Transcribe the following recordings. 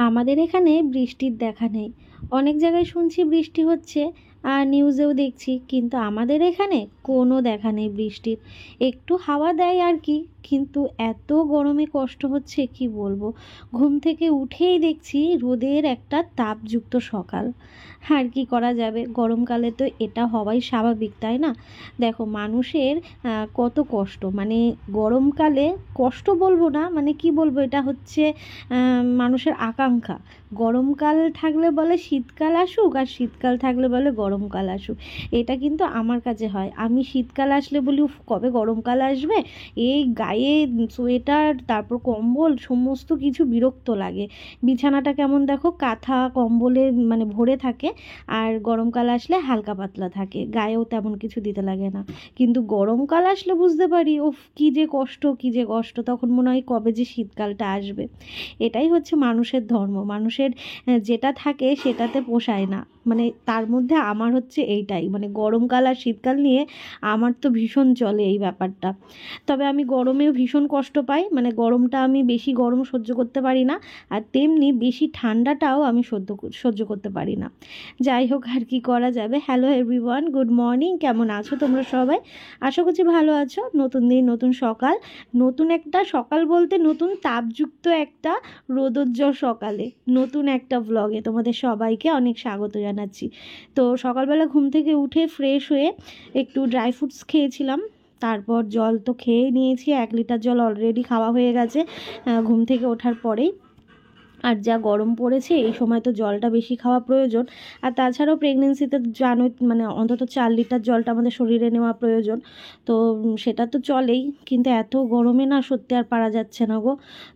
আমাদের এখানে বৃষ্টির দেখা নেই। অনেক জায়গায় শুনছি বৃষ্টি হচ্ছে, আর নিউজেও দেখছি, কিন্তু আমাদের এখানে কোনো দেখা নেই বৃষ্টির। একটু হাওয়া দেয় আর কি, কিন্তু এত গরমে কষ্ট হচ্ছে কি বলবো। ঘুম থেকে উঠেই দেখছি রোদের একটা তাপযুক্ত সকাল। আর কি করা যাবে, গরমকালে তো এটা হওয়াই স্বাভাবিক, তাই না? দেখো মানুষের কত কষ্ট, মানে গরমকালে কষ্ট বলবো না, মানে কি বলবো, এটা হচ্ছে মানুষের আকাঙ্ক্ষা। গরমকাল থাকলে বলে শীতকাল আসুক, আর শীতকাল থাকলে বলে গরমকাল আসুক। এটা কিন্তু আমার কাছে হয়, আমি শীতকাল আসলে বলি উফ কবে গরমকাল আসবে। এই গায়ে সোয়েটার, তারপর কম্বল, সমস্ত কিছু বিরক্ত লাগে। বিছানাটা কেমন দেখো, কাঁথা কম্বলে মানে ভরে থাকে। আর গরমকাল আসলে হালকা পাতলা থাকে, গায়েও তেমন কিছু দিতে লাগে না। কিন্তু গরমকাল আসলে বুঝতে পারি উফ কী যে কষ্ট, কী যে কষ্ট, তখন মনে হয় কবে যে শীতকালটা আসবে। এটাই হচ্ছে মানুষের ধর্ম, মানুষের যেটা থাকে সেটাতে পোষায় না। মানে তার মধ্যে আমার হচ্ছে এইটাই, মানে গরমকাল আর শীতকাল নিয়ে আমার তো ভীষণ চলে এই ব্যাপারটা। তবে আমি গরমেও ভীষণ কষ্ট পাই, মানে গরমটা আমি বেশি গরম সহ্য করতে পারি না, আর তেমনি বেশি ঠান্ডাটাও আমি সহ্য করতে পারি না। যাই হোক, আর কি করা যাবে। হ্যালো এভরিওয়ান, গুড মর্নিং, কেমন আছো তোমরা সবাই? আশা করছি ভালো আছো। নতুন দিন, নতুন সকাল, নতুন একটা সকাল বলতে নতুন তাপযুক্ত একটা রোদোজ্জ্বল সকালে নতুন একটা ব্লগে তোমাদের সবাইকে অনেক স্বাগত জানাচ্ছি। তো সকালবেলা ঘুম থেকে উঠে ফ্রেশ হয়ে একটু ড্রাই ফ্রুটস খেয়েছিলাম, তারপর জল তো খেয়ে নিয়েছি, 1 লিটার জল অলরেডি খাওয়া হয়ে গেছে ঘুম থেকে ওঠার পরেই। আর যা গরম পড়েছে এই সময় তো জলটা বেশি খাওয়া প্রয়োজন। আর তাছাড়াও প্রেগনেন্সিতে জানোই, মানে অন্তত 4 লিটার জলটা আমাদের শরীরে নেওয়া প্রয়োজন। তো সেটা তো চলেই, কিন্তু এত গরমে না সত্যি আর পারা যাচ্ছে না গো।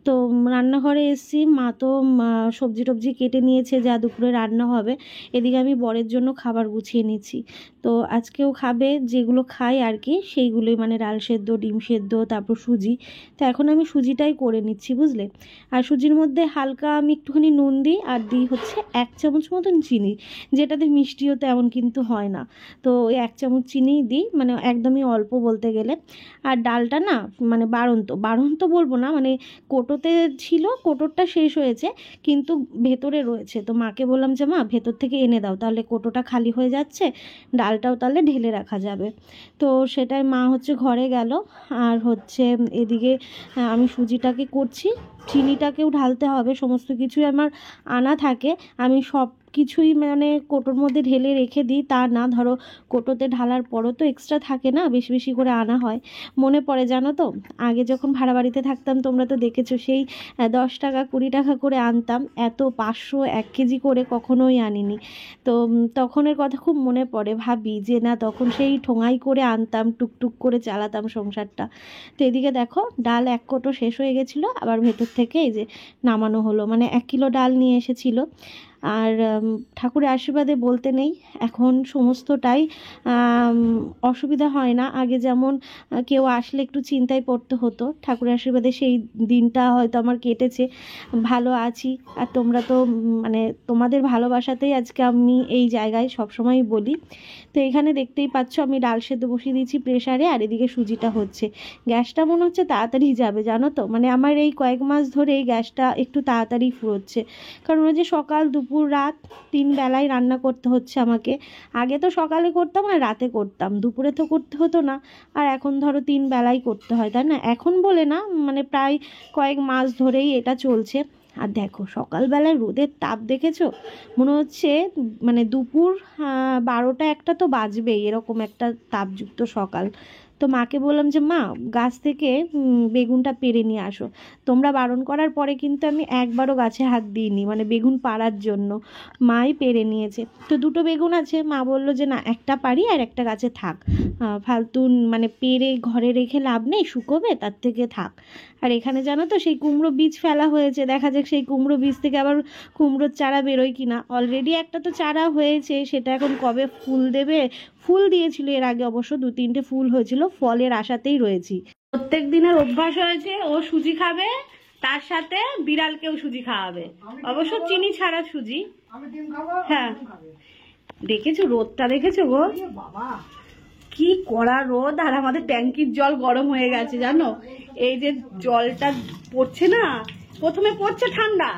তো রান্নাঘরে এসেছি, মা তো সবজি টবজি কেটে নিয়েছে, যা দুপুরে রান্না হবে। এদিকে আমি বরের জন্য খাবার গুছিয়ে নিচ্ছি। তো আজকেও খাবে যেগুলো খাই আর কি, সেইগুলোই, মানে ডাল সেদ্ধ, ডিম সেদ্ধ, তারপর সুজি। তো এখন আমি সুজিটাই করে নিচ্ছি, বুঝলে। আর সুজির মধ্যে হালকা আমি একটুখানি নুন দিই, আর দিই হচ্ছে 1 চামচ মতন চিনি, যেটাতে মিষ্টিও তেমন কিন্তু হয় না। তো ওই 1 চামচ চিনিই দিই, মানে একদমই অল্প বলতে গেলে। আর ডালটা না, মানে বাড়ন্ত বলবো না, মানে কোটোতে ছিল, কোটোরটা শেষ হয়েছে, কিন্তু ভেতরে রয়েছে। তো মাকে বললাম যে মা ভেতর থেকে এনে দাও, তাহলে কোটোটা খালি হয়ে যাচ্ছে, ডালটাও তাহলে ঢেলে রাখা যাবে। তো সেটাই মা হচ্ছে ঘরে গেল। আর হচ্ছে এদিকে আমি সুজিটাকে করছি, চিনিটাকেও ঢালতে হবে, সমস্ত কিছুই আমার আনা থাকে। আমি সব কিছুই মানে কোটোর মধ্যে ঢেলে রেখে দিই, তা না, ধরো কোটোতে ঢালার পরও তো এক্সট্রা থাকে না, বেশি বেশি করে আনা হয়। মনে পড়ে জানো তো, আগে যখন ভাড়া বাড়িতে থাকতাম তোমরা তো দেখেছো, সেই 10 টাকা 20 টাকা করে আনতাম, এত 500 1 কেজি করে কখনোই আনিনি। তো তখনের কথা খুব মনে পড়ে, ভাবি যে না তখন সেই ঠোঙাই করে আনতাম, টুকটুক করে চালাতাম সংসারটা। তো এদিকে দেখো ডাল 1 কোটো শেষ হয়ে গেছিলো, আবার ভেতর থেকে এই যে নামানো হলো, মানে 1 কিলো ডাল নিয়ে এসেছিলো। আর ঠাকুরের আশীর্বাদে বলতে নেই, এখন সমস্তটাই অসুবিধা হয় না। আগে যেমন কেউ আসলে একটু চিন্তায় পড়তে হতো, ঠাকুরের আশীর্বাদে সেই দিনটা হয়তো আমার কেটেছে, ভালো আছি। আর তোমরা তো মানে তোমাদের ভালোবাসাতেই আজকে আমি এই জায়গায় সবসময় বলি। তো এখানে দেখতেই পাচ্ছ আমি ডাল সেদ্ধ বসিয়ে দিয়েছি প্রেসারে, আর এদিকে সুজিটা হচ্ছে। গ্যাসটা মনে হচ্ছে তাড়াতাড়ি যাবে জানো তো, মানে আমার এই কয়েক মাস ধরে এই গ্যাসটা একটু তাড়াতাড়ি ফুরোচ্ছে, কারণ ওই যে সকাল দুপুর রাত 3 বেলায় রান্না করতে হচ্ছে আমাকে। আগে তো সকালে করতাম আর রাতে করতাম, দুপুরে তো করতে হতো না। আর এখন ধরো 3 বেলাই করতে হয়, তাই না? এখন বলে না, মানে প্রায় কয়েক মাস ধরেই এটা চলছে। আর দেখো সকালবেলায় রোদের তাপ দেখেছো, মনে হচ্ছে মানে দুপুর 12টা 1টা তো বাজবেই, এরকম একটা তাপযুক্ত সকাল। তো মাকে বললাম যে মা গাছ থেকে বেগুনটা পেড়ে নিয়ে আসো। তোমরা বারণ করার পরে কিন্তু আমি একবারও গাছে হাত দিইনি, মানে বেগুন পাড়ার জন্য মাই পেড়ে নিয়েছে। তো 2টো বেগুন আছে, মা বললো যে না একটা পারি আর একটা গাছে থাক, ফালতু মানে পেড়ে ঘরে রেখে লাভ নেই, শুকোবে, তার থেকে থাক। আর এখানে জানো তো সেই কুমড়ো বীজ ফেলা হয়েছে, দেখা যাক সেই কুমড়ো বীজ থেকে আবার কুমড়োর চারা বেরোয় কিনা। অলরেডি একটা তো চারা হয়েছে, সেটা এখন কবে ফুল দেবে। ফুল দিয়েছিল এর আগে, অবশ্য 2-3টে ফুল হয়েছিল, ফলের আশাতেই রয়েছি। প্রত্যেক দিনের অভ্যাস হয়েছে ও সুজি খাবে, তার সাথে বিড়ালকেও সুজি খাওয়াবে, অবশ্য চিনি ছাড়া সুজি। হ্যাঁ দেখেছো রোদটা, দেখেছো গো কি কড়া রোদ। আর আমাদের ট্যাঙ্কির জল গরম হয়ে গেছে জানো, এই যে জলটা পড়ছে না, প্রথমে পড়ছে ঠান্ডা,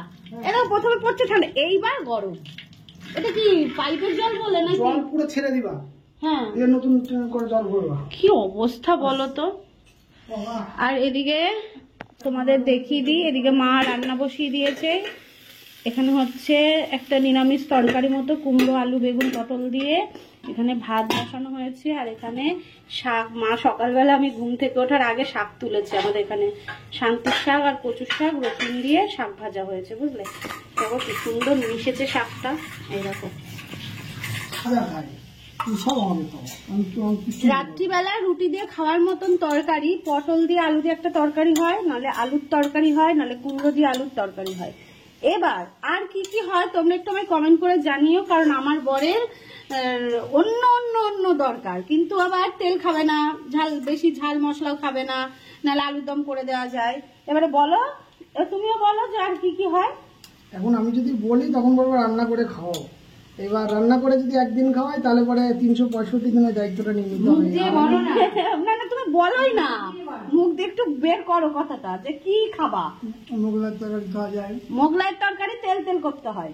এটা প্রথমে পড়ছে ঠান্ডা, এইবার গরম। এটা কি পাইপের জল বলে না? জল পুরো ছেড়ে দিবা। হ্যাঁ, এর নতুন করে জল ভরবা। কি অবস্থা বলো তো। আর এদিকে তোমাদের দেখিয়ে দিই, এদিকে মা রান্না বসিয়ে দিয়েছে। এখানে হচ্ছে একটা নিরামিষ তরকারি মতো, কুমড়ো আলু বেগুন পটল দিয়ে এখানে ভাত বসানো হয়েছে। আর এখানে শাক, মা সকালবেলা আমি ঘুম থেকে ওঠার আগে শাক তুলেছে। আমাদের এখানে শান্তির শাক আর কচুর শাক রসুন দিয়ে শাক ভাজা হয়েছে, বুঝলে? দেখো কি সুন্দর মিশেছে শাকটা, এইরকম। রাত্রিবেলা রুটি দিয়ে খাওয়ার মতন তরকারি, পটল দিয়ে আলু দিয়ে একটা তরকারি হয়, নাহলে আলুর তরকারি হয়, নাহলে কুমড়ো দিয়ে আলুর তরকারি হয়। এবার আর কি কি হয় তোমরা একটু আমায় কমেন্ট করে জানিও, কারণ আমার বরের অন্য অন্য অন্য দরকার, কিন্তু আবার তেল খাবে না, ঝাল বেশি ঝাল মশলাও খাবে না, নাহলে আলুর দম করে দেওয়া যায়। এবারে বলো, তুমিও বলো যে আর কি কি হয়। এখন আমি যদি বলি তখন বলবো রান্না করে খাও। এবার রান্না করে যদি একদিন খাওয়াই তাহলে পরে 365 দিনের দায়িত্বটা নিয়ে নিতে হবে। না না, তুমি বলোই না, মুখ দিয়ে একটু বের করো কথাটা, যে কি খাবা। মোগলাই তরকারি খাওয়া যায়। মোগলাইয়ের তরকারি তেল তেল করতে হয়,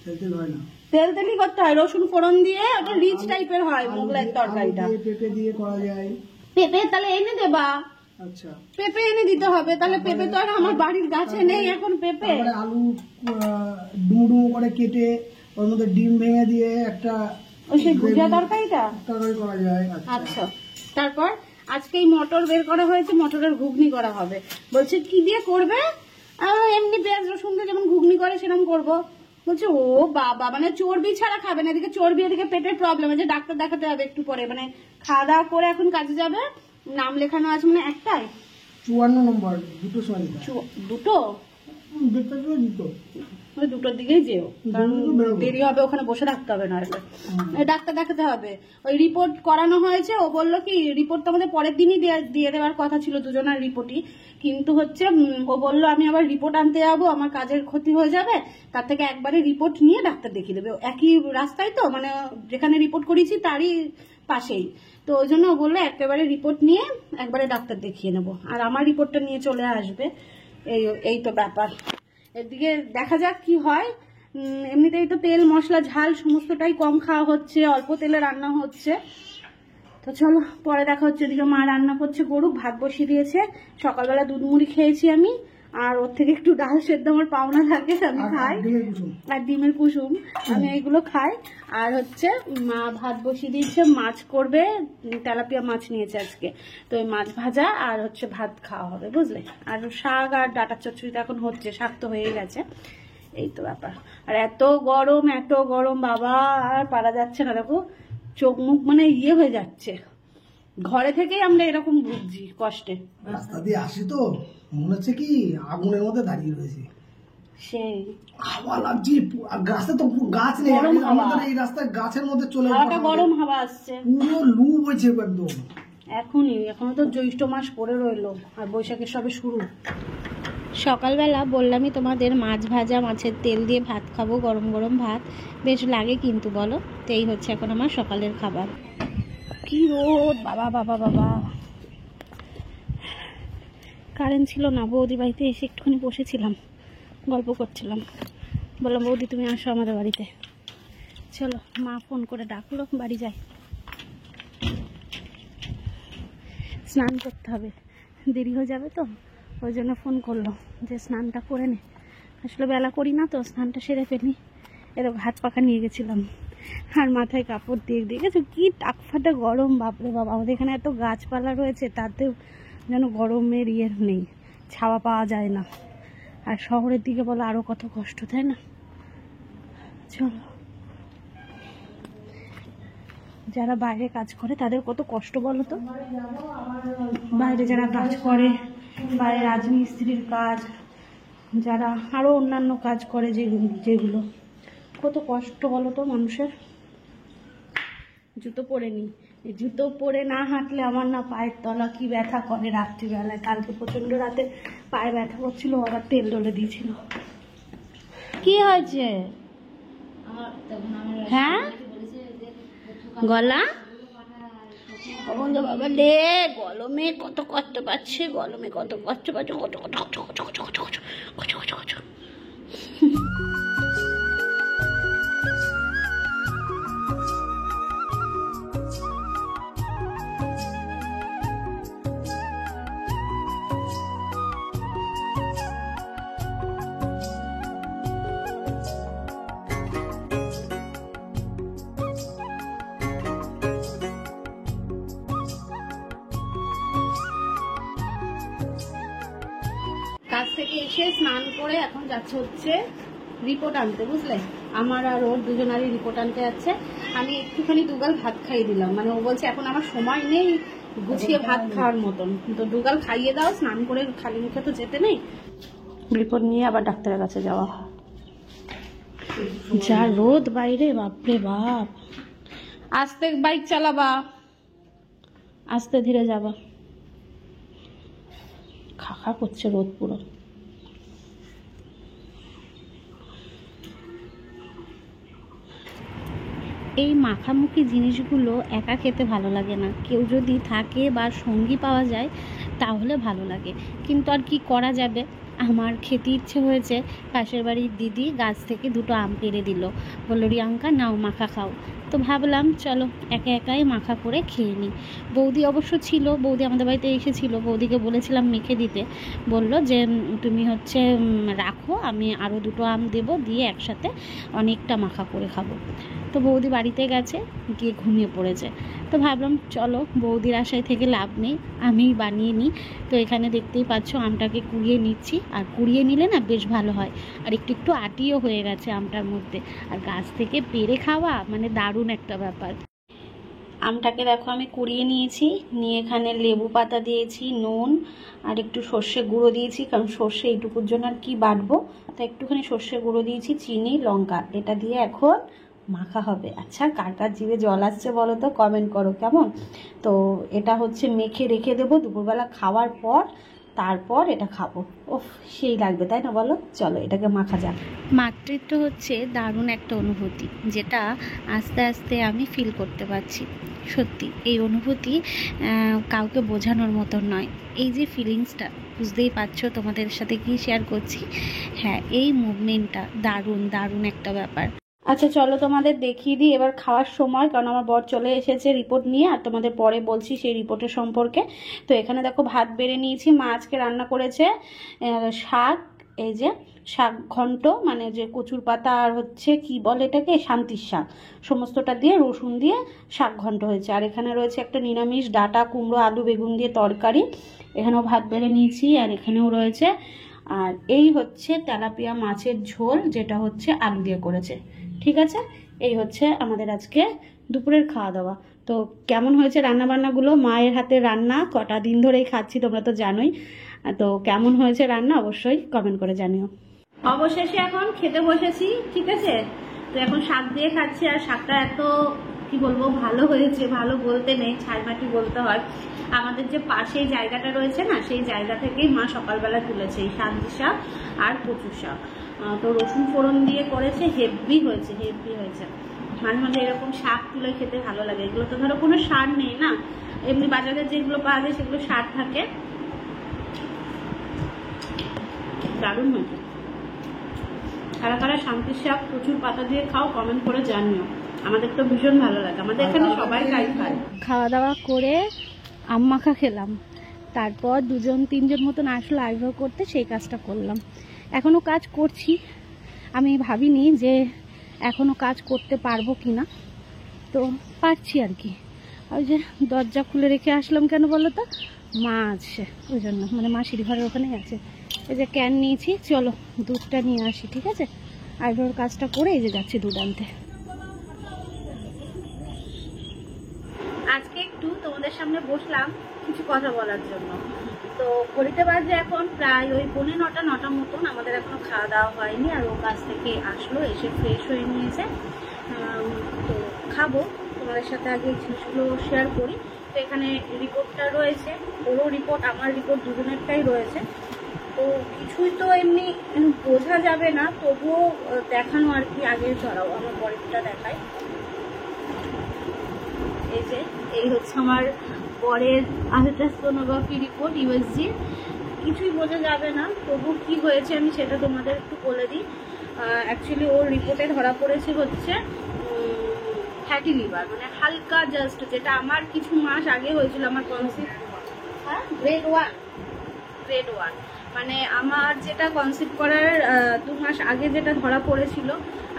তেল তেল হয় না, তেল তেলই করতে হয়, রসুন ফোড়ন দিয়ে, ওটা রিচ টাইপের হয় মোগলাইয়ের তরকারিটা। পেঁপে দিয়ে করা যায়। পেঁপে তাহলে এনে দেবা? আচ্ছা, পেঁপে এনে দিতে হবে। তাহলে পেঁপে তো আর আমার বাড়ির গাছে নেই এখন পেঁপে। আলু ডুমো ডুমো করে কেটে ওর মধ্যে ডিম ভেঙে দিয়ে একটা ওই সেই ভুজিয়া তরকারিটা তরকারি করা যায়। আচ্ছা, তারপর আজকে এই মটর বের করা হয়েছে, মটরের ঘুগনি করা হবে। বলছে কি দিয়ে করবে? এমনি পেঁয়াজ রসুন দিয়ে যেমন ঘুগনি করে সেরকম করবো। বলছে ও বাবা, মানে চর্বি ছাড়া খাবে না। এদিকে চর্বি, এদিকে পেটের প্রবলেম আছে, ডাক্তার দেখাতে হবে একটু পরে। মানে খাওয়া দাওয়া করে এখন কাজে যাবে, নাম লেখানো আছে মানে একটাই 54 নম্বর, দুটো সময় দুটো দুটোর দিকেই যেও, কারণ দেরি হবে, ওখানে বসে থাকতে হবে না, ডাক্তার দেখাতে হবে। ওই রিপোর্ট করানো হয়েছে, ও বললো কি রিপোর্ট তো আমাদের পরের দিনই দিয়ে দেওয়ার কথা ছিল, দুজনের রিপোর্টই। কিন্তু হচ্ছে ও বললো আমি আবার রিপোর্ট আনতে যাবো, আমার কাজের ক্ষতি হয়ে যাবে, তার থেকে একবারে রিপোর্ট নিয়ে ডাক্তার দেখিয়ে দেবে। একই রাস্তায় তো, মানে যেখানে রিপোর্ট করেছি তারই পাশেই, তো ওই জন্য ও বললো একেবারে রিপোর্ট নিয়ে একবারে ডাক্তার দেখিয়ে নেবো, আর আমার রিপোর্টটা নিয়ে চলে আসবে। এই তো ব্যাপার। এদিকে দেখা যাক কি হয়। এমনিতেই তো তেল মশলা ঝাল সমস্তটাই কম খাওয়া হচ্ছে, অল্প তেলে রান্না হচ্ছে। তো চলো পরে দেখা হচ্ছে। এদিকে মা রান্না করছে, গরু ভাত বসিয়ে দিয়েছে। সকালবেলা দুধ মুড়ি খেয়েছি আমি, আর ওর থেকে একটু ডাল সেদ্ধ আমার পাওনা থাকে, আমি খাই, আর ডিমের কুসুম আমি এইগুলো খাই। আর হচ্ছে মা ভাত বসিয়ে দিয়েছে, মাছ করবে, তেলাপিয়া মাছ নিয়েছে আজকে, তো ওই মাছ ভাজা আর হচ্ছে ভাত খাওয়া হবে, বুঝলে? আর শাক আর ডাটার চচ্চড়িটা এখন হচ্ছে, শাক তো হয়ে গেছে। এই তো ব্যাপার। আর এত গরম বাবা, আর পারা যাচ্ছে না। দেখো চোখ মুখ মানে ইয়ে হয়ে যাচ্ছে, ঘরে থেকেই আমরা এরকম ভুগছি কষ্টে। রাস্তা দিয়ে আসি তো মনে হচ্ছে কি আগুনের মধ্যে দাঁড়িয়ে রয়েছে, সেই হাওয়া লাগছে। গাছে তো গাছ নেই আমাদের এই রাস্তায়, গাছের মধ্যে চলে গরম হাওয়া আসছে, পুরো লু বইছে একদম। এখনো তো জ্যৈষ্ঠ মাস পড়ে রইলো, আর বৈশাখের সবে শুরু। সকালবেলা বললামই তোমাদের মাছ ভাজা, মাছের তেল দিয়ে ভাত খাবো, গরম গরম ভাত বেশ লাগে কিন্তু, বলো? তো এই হচ্ছে এখন আমার সকালের খাবার। কি রোদ বাবা বাবা বাবা, কারেন্ট ছিল না। বৌদি বাড়িতে এসে একটুখানি বসেছিলাম, গল্প করছিলাম, বললাম বৌদি তুমি আসো আমাদের বাড়িতে। চলো, মা ফোন করে ডাকলো, বাড়ি যাই, স্নান করতে হবে, দেরি হয়ে যাবে তো, ওই জন্য ফোন করলো যে স্নানটা করে নে। আসলে বেলা করি না তো, স্নানটা সেরে ফেলি। এরকম হাত পাখা নিয়ে গেছিলাম, আর মাথায় কাপড় দিয়ে গেছো। কি টাকফাটা গরম, বাপরে বাবা। আমাদের এখানে এত গাছপালা রয়েছে, তাতেও যেন গরমের ইয়ে নেই, ছাওয়া পাওয়া যায় না। আর শহরের দিকে বলো আরো কত কষ্ট, তাই না? চলো, যারা বাইরে কাজ করে তাদের কত কষ্ট বলো তো। বাইরে যারা কাজ করে, বাইরে রাজমিস্ত্রির কাজ, যারা আরো অন্যান্য কাজ করে যেগুলো, কত কষ্ট বলো তো মানুষের। জুতো পরে নি, জুতো পরে না হাঁটলে আমার না পায়ের তলা কি ব্যথা করে রাত্রিবেলায়। কালকে প্রচন্ড রাতে পায়ে ব্যথা করছিল, আবার তেল ডলে দিয়েছিল। কি হয়েছে? হ্যাঁ, গলা বাবা রে, গরমে কত কষ্ট পাচ্ছে, গরমে কত কষ্ট পাচ্ছে, থেকে এসে স্নান করে এখন যাচ্ছে হচ্ছে রিপোর্ট আনতে, বুঝলে? আমার আর ওর দুজনারই রিপোর্ট আনতে যাচ্ছে। আমি একটুখানি দুগাল ভাত খাইয়ে দিলাম, মানে ও বলছে এখন আমার সময় নেই গুছিয়ে ভাত খাওয়ার মতন, তো দুগাল খাইয়ে দাও, স্নান করে খালি মুখে তো যেতে নেই। রিপোর্ট নিয়ে আবার ডাক্তারের কাছে যাওয়া। যা রোদ বাইরে, বাপরে বাপ। আস্তে বাইক চালাবা, আস্তে ধীরে যাবা, খাখা করছে রোদ পুরো। এই মাখামুখি জিনিসগুলো একা খেতে ভালো লাগে না, কেউ যদি থাকে বা সঙ্গী পাওয়া যায় তাহলে ভালো লাগে, কিন্তু আর কি করা যাবে। আমার খেতে ইচ্ছে হয়েছে, পাশের বাড়ির দিদি গাছ থেকে 2টো আম পেড়ে দিল, বললো রিয়াঙ্কা নাও মাখা খাও। তো ভাবলাম চলো একা একাই মাখা করে খেয়ে নিই। বৌদি অবশ্য ছিল, বৌদি আমাদের বাড়িতে এসেছিলো, বৌদিকে বলেছিলাম মেখে দিতে, বললো যে তুমি হচ্ছে রাখো, আমি আরও 2টো আম দেবো, দিয়ে একসাথে অনেকটা মাখা করে খাবো। তো বৌদি বাড়িতে গেছে, গিয়ে ঘুমিয়ে পড়েছে। তো ভাবলাম চলো বৌদির আশায় থেকে লাভ নেই, আমি বানিয়ে নিই। তো এখানে দেখতেই পাচ্ছ আমটাকে কুড়িয়ে নিচ্ছি, আর কুড়িয়ে নিলে না বেশ ভালো হয়, আর একটু একটু আটিও হয়ে গেছে আমটার মধ্যে। আর গাছ থেকে পেড়ে খাওয়া মানে দারুণ একটা ব্যাপার। আমটাকে দেখো আমি কুড়িয়ে নিয়েছি, নিয়ে এখানে লেবু পাতা দিয়েছি, নুন আর একটু সর্ষে গুঁড়ো দিয়েছি, কারণ সর্ষে এইটুকুর জন্য আর কি বাটবো, তো একটুখানি সর্ষে গুঁড়ো দিয়েছি, চিনি, লঙ্কা, এটা দিয়ে এখন মাখা হবে। আচ্ছা কার কার জিভে জল আসছে বলো তো, কমেন্ট করো কেমন। তো এটা হচ্ছে মেখে রেখে দেবো, দুপুরবেলা খাওয়ার পর তারপর এটা খাবো। ওফ সেই লাগবে তাই না বলো, চলো এটাকে মাখা যাক। মাতৃত্ব হচ্ছে দারুণ একটা অনুভূতি, যেটা আস্তে আস্তে আমি ফিল করতে পারছি। সত্যি এই অনুভূতি কাউকে বোঝানোর মতো নয়। এই যে ফিলিংসটা, বুঝতেই পারছো তোমাদের সাথে কি শেয়ার করছি। হ্যাঁ, এই মুভমেন্টটা দারুণ দারুণ একটা ব্যাপার। আচ্ছা চলো তোমাদের দেখিয়ে দিই এবার খাওয়ার সময়, কারণ আমার বর চলে এসেছে রিপোর্ট নিয়ে, আর তোমাদের পরে বলছি সেই রিপোর্টের সম্পর্কে। তো এখানে দেখো ভাত বেড়ে নিয়েছি, মা আজকে রান্না করেছে শাক, এই যে শাক ঘন্ট, মানে যে কচুর পাতা আর হচ্ছে কি বলে এটাকে, শান্তির শাক, সমস্তটা দিয়ে রসুন দিয়ে শাক ঘন্ট হয়েছে। আর এখানে রয়েছে একটা নিরামিষ ডাঁটা কুমড়ো আলু বেগুন দিয়ে তরকারি, এখানেও ভাত বেড়ে নিয়েছি, আর এখানেও রয়েছে। আর এই হচ্ছে তেলাপিয়া মাছের ঝোল, যেটা হচ্ছে আলু দিয়ে করেছে। ঠিক আছে, এই হচ্ছে আমাদের আজকে দুপুরের খাওয়া দাওয়া। তো কেমন হয়েছে রান্না বান্নাগুলো, মায়ের হাতে রান্না কটা দিন ধরেই খাচ্ছি তোমরা তো জানোই। তো কেমন হয়েছে রান্না অবশ্যই কমেন্ট করে জানিও। অবশেষে এখন খেতে বসেছি, ঠিক আছে। তো এখন শাক দিয়ে খাচ্ছি, আর শাকটা এত কি বলবো ভালো হয়েছে, ভালো বলতে নেই, ছাইমাটি বলতে হয়। আমাদের যে পাশে জায়গাটা রয়েছে না, সেই জায়গা থেকেই মা সকালবেলা তুলেছে এই শান্তি শাক আর কচু শাক। তো রসুন ফোড়ন দিয়ে করেছে, হেভি হয়েছে, হেভি হয়েছে। মাঝে মাঝে এরকম শাক তুলে খেতে ভালো লাগে। এগুলো তো ধরো কোনো সার নেই না, এমনি বাজারে যেগুলো পাওয়া যায় সেগুলো সার থাকে। দারুণ হয়েছে। কারা কারা শান্তির শাক প্রচুর পাতা দিয়ে খাও কমেন্ট করে জানিও, আমাদের তো ভীষণ ভালো লাগে, আমাদের এখানে সবাই খায়। খাওয়া দাওয়া করে আম মাখা খেলাম, তারপর 2-3জন মতন আসলো আইব্রো করতে, সেই কাজটা করলাম। এখনও কাজ করছি, আমি ভাবিনি যে এখনও কাজ করতে পারবো কি না, তো পারছি আর কি। ওই যে দরজা খুলে রেখে আসলাম কেন বলো তো, মা আছে ওই জন্য, মানে মা সিঁড়িঘরের ওখানেই আছে। এই যে ক্যান নিয়েছি, চলো দুধটা নিয়ে আসি, ঠিক আছে। আইব্রোর কাজটা করে এই যে যাচ্ছি দুধ আনতে। আজকে একটু তোমাদের সামনে বসলাম কিছু কথা বলার জন্য। তো ঘড়িতে বাজে এখন প্রায় ওই 9:45 মতন, আমাদের এখনো খাওয়া দাওয়া হয়নি। আর ও কাছ থেকে আসলো, এসে ফ্রেশ হয়ে নিয়েছে। তো খাবো, তোমাদের সাথে আগে এই জিনিসগুলো শেয়ার করি। তো এখানে রিপোর্টটা রয়েছে, ওরও রিপোর্ট আমার রিপোর্ট দুজনেরটাই রয়েছে। তো কিছুই তো এমনি বোঝা যাবে না, তবুও দেখানো আর কি। আগে ধরাও আমার বরেরটা দেখায়। এই যে এই হচ্ছে আমার বরের আলট্রাসোনোগ্রাফি রিপোর্ট ইউএসজি। কিছুই বোঝা যাবে না, তবু কি হয়েছে আমি সেটা তোমাদের একটু বলে দিই। অ্যাকচুয়ালি ওর রিপোর্টে ধরা পড়েছে হচ্ছে ফ্যাটি লিভার, মানে হালকা জাস্ট, যেটা আমার কিছু মাস আগে হয়েছিল আমার কনসিভ। হ্যাঁ, গ্রেড 1, মানে আমার যেটা কনসিভ করার 2 মাস আগে যেটা ধরা পড়েছিল,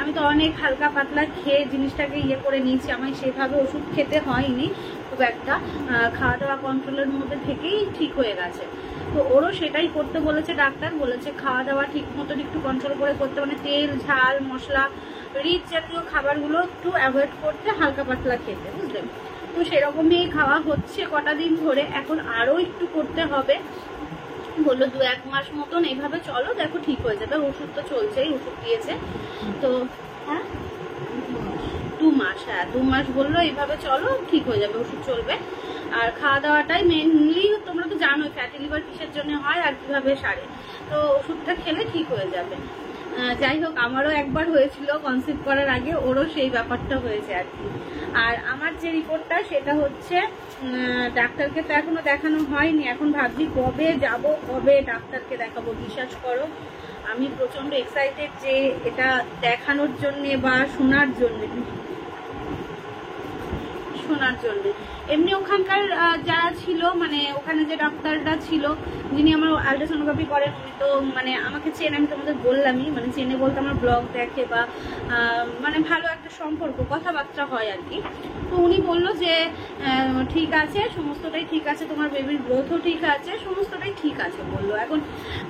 আমি তো অনেক হালকা পাতলা খেয়ে জিনিসটাকে ইয়ে করে নিয়েছি। আমায় সেভাবে ওষুধ খেতে হয়নি খুব একটা, খাওয়া দাওয়া কন্ট্রোলের মধ্যে থেকেই ঠিক হয়ে গেছে। তো ওরও সেটাই করতে বলেছে ডাক্তার, বলেছে খাওয়া দাওয়া ঠিক মতন একটু কন্ট্রোল করে করতে, মানে তেল ঝাল মশলা রিচ জাতীয় খাবারগুলো একটু অ্যাভয়েড করতে, হালকা পাতলা খেতে, বুঝলেন। তো সেরকমই খাওয়া হচ্ছে কটা দিন ধরে, এখন আরও একটু করতে হবে। বললো 2-1 মাস মতন এইভাবে চলো, দেখো ঠিক হয়ে যাবে। ওষুধ তো চলছেই, ওষুধ দিয়েছে তো। হ্যাঁ 2 মাস, হ্যাঁ 2 মাস বললো এইভাবে চলো ঠিক হয়ে যাবে, ওষুধ চলবে। আর খাওয়া দাওয়াটাই মেনলি, তোমরা তো জানোই ফ্যাটি লিভার কিসের জন্য হয় আর কিভাবে সারে, তো ওষুধটা খেলে ঠিক হয়ে যাবে। যাই হোক, আমারও একবার হয়েছিল কনসিভ করার আগে, ওরও সেই ব্যাপারটা হয়েছে আর কি। আর আমার যে রিপোর্টটা সেটা হচ্ছে, ডাক্তারকে তো এখনো দেখানো হয়নি, এখন ভাবছি কবে যাব, কবে ডাক্তারকে দেখাবো। বিশ্বাস করো আমি প্রচন্ড এক্সাইটেড যে এটা দেখানোর জন্যে বা শোনার জন্যে। এমনি ওখানকার যারা ছিল, মানে ওখানে যে ডাক্তাররা ছিল যিনি আমার আল্ট্রাসোনোগ্রাফি করেন, উনি তো মানে আমাকে চেনে, আমি তোমাদের বললামই, মানে চেনে বলতে আমার ব্লগ দেখে বা মানে ভালো একটা সম্পর্ক, কথাবার্তা হয় আর কি। তো উনি বললো যে ঠিক আছে, সমস্তটাই ঠিক আছে, তোমার বেবির গ্রোথও ঠিক আছে, সমস্তটাই ঠিক আছে বললো। এখন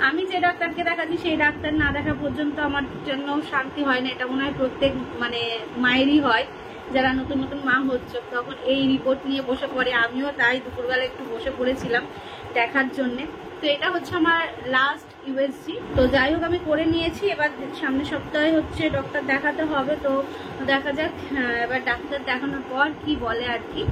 আমি যে ডাক্তারকে দেখাচ্ছি সেই ডাক্তার না দেখা পর্যন্ত আমার জন্য শান্তি হয় না, এটা মনে হয় প্রত্যেক মানে মায়েরই হয় যারা নতুন নতুন মা হচ্ছে, তখন এই রিপোর্ট নিয়ে বসে পড়ে। আমিও তাই দুপুরবেলা একটু বসে পড়েছিলাম দেখার জন্যে। তো এটা হচ্ছে আমার লাস্ট ইউএসজি। তো যাই হোক আমি করে নিয়েছি, এবার সামনের সপ্তাহে হচ্ছে ডক্টর দেখাতে হবে। তো দেখা যাক এবার ডাক্তার দেখানোর পর কি বলে আর কি।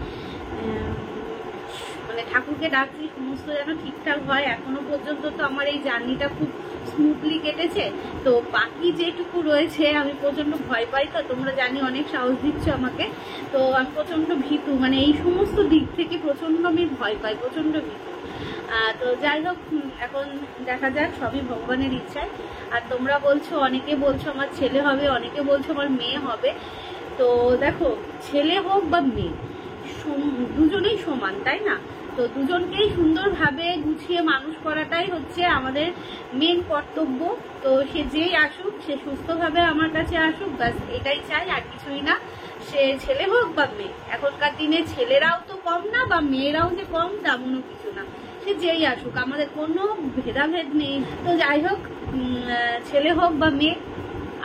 মানে ঠাকুরকে ডাকছি সমস্ত যেন ঠিকঠাক হয়। এখনো পর্যন্ত তো আমার এই জার্নিটা খুব স্মুথলি কেটেছে, তো বাকি যেটুকু রয়েছে আমি প্রচন্ড ভয় পাই। তো তোমরা জানি অনেক সাহস দিচ্ছ আমাকে, তো আমি প্রচন্ড ভীতু, মানে এই সমস্ত দিক থেকে প্রচন্ড আমি ভয় পাই, প্রচন্ড ভীতু। তো যাই হোক এখন দেখা যাক, সবই ভগবানের ইচ্ছায়। আর তোমরা বলছো, অনেকে বলছো আমার ছেলে হবে, অনেকে বলছো আমার মেয়ে হবে। তো দেখো ছেলে হোক বা মেয়ে দুজনেই সমান, তাই না? তো দুজনকেই সুন্দরভাবে গুছিয়ে মানুষ করাটাই হচ্ছে আমাদের মেন কর্তব্য। তো সে যেই আসুক, সে সুস্থভাবে আমার কাছে আসুক, ব্যাস এটাই চাই, আর কিছুই না। সে ছেলে হোক বা মেয়ে, এখনকার দিনে ছেলেরাও তো কম না বা মেয়েরাও যে কম তেমনও কিছু না, সে যেই আসুক, আমাদের কোনো ভেদাভেদ নেই। তো যাই হোক, ছেলে হোক বা মেয়ে,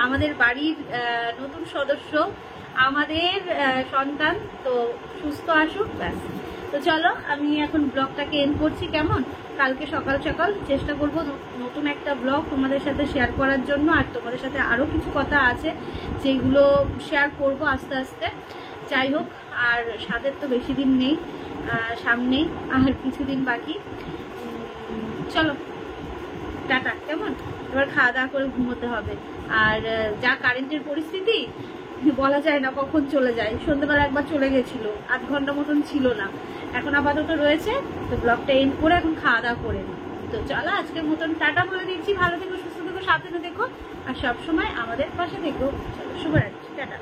আমাদের বাড়ির নতুন সদস্য, আমাদের সন্তান, তো সুস্থ আসুক ব্যাস। তো চলো আমি এখন ব্লগটাকে এন্ড করছি, কেমন? কালকে সকাল সকাল চেষ্টা করব নতুন একটা ব্লগ তোমাদের সাথে শেয়ার করার জন্য। আর তোমাদের সাথে আরও কিছু কথা আছে যেগুলো শেয়ার করব আস্তে আস্তে। যাই হোক, আর সাদের তো বেশি দিন নেই, সামনেই আর কিছুদিন বাকি। চলো টাটা, কেমন? এবার খাওয়া দাওয়া করে ঘুমোতে হবে। আর যা কারেন্টের পরিস্থিতি, বলা যায় না কখন চলে যায়। সন্ধ্যাবেলা একবার চলে গেছিল, 8 ঘন্টা মতন ছিল না, এখন আপাতত রয়েছে। তো ব্লগটা এন্ড করে এখন খাওয়া দাওয়া করে নিই। তো চলো আজকের মতন টাটা বলে দিচ্ছি। ভালো থেকো, সুস্থ থেকো, সাবধানে থেকো, আর সবসময় আমাদের পাশে থেকো। চলো শুভরাত্রি, টাটা।